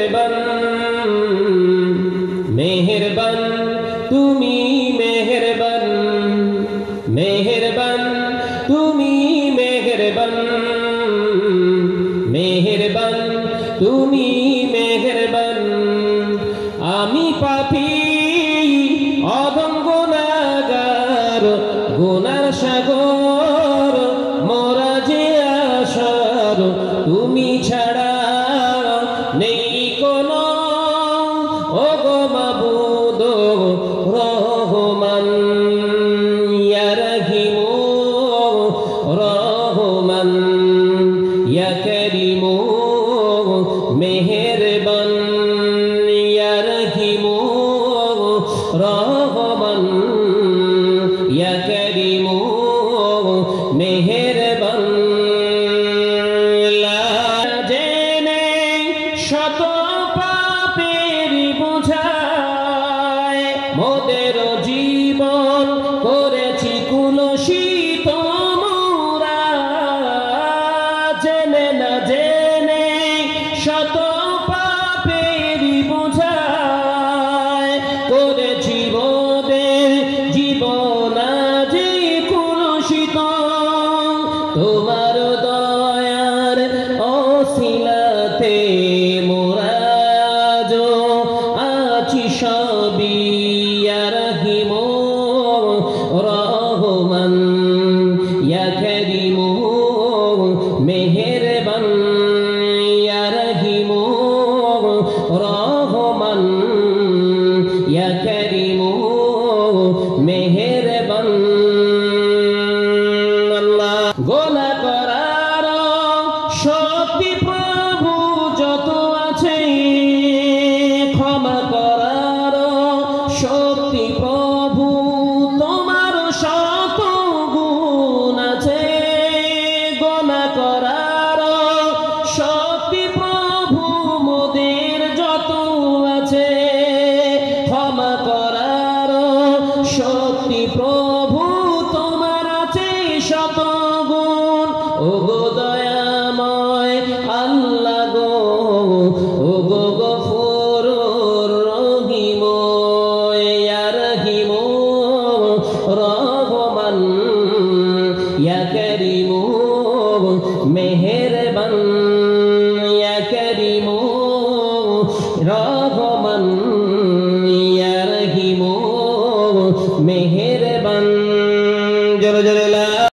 মেহেরবান মেহেরবান তুমি মেহেরবান মেহেরবান তুমি মেহেরবান মেহেরবান তুমি মেহেরবান আমি পাপী অদম গুনাহগার গুনার সাগর মোরা যে আশার তুমি ছাড়া নেই কোনো ওগো মাবুদ রহমান ইয়া রহিম রহমান ইয়া করিম মেহেরবান ইয়া রহিম রহমান ইয়া করিম মেহেরবান শত পাপের বোঝায় মোদের জীবন করেছি কুলসিত মোরা জেনে না জেনে শত পাপের বোঝায় করেছি মোদের জীবন আজি কুলসিত তোমার দয়ার অসিলাতে সবই ইয়া রহিম রহমান ইয়া করিম মেহেরবান ইয়া রহিম রহমান ইয়া করিম মেহেরবান আল্লাহ গোনা করার শক্তি প্রভু যত আছে ক্ষমা করার শক্তি প্রভু তোমার শত গুণ আছে গোনা করার শক্তি প্রভু মোদের যত আছে ক্ষমা করার শক্তি প্রভু তোমার আছে শত গুণ ওগো দয়াময় আল্লাহ গো ওগো গফুর রহিম ইয়া রহিম রহমান ইয়া করিম মেহেরবান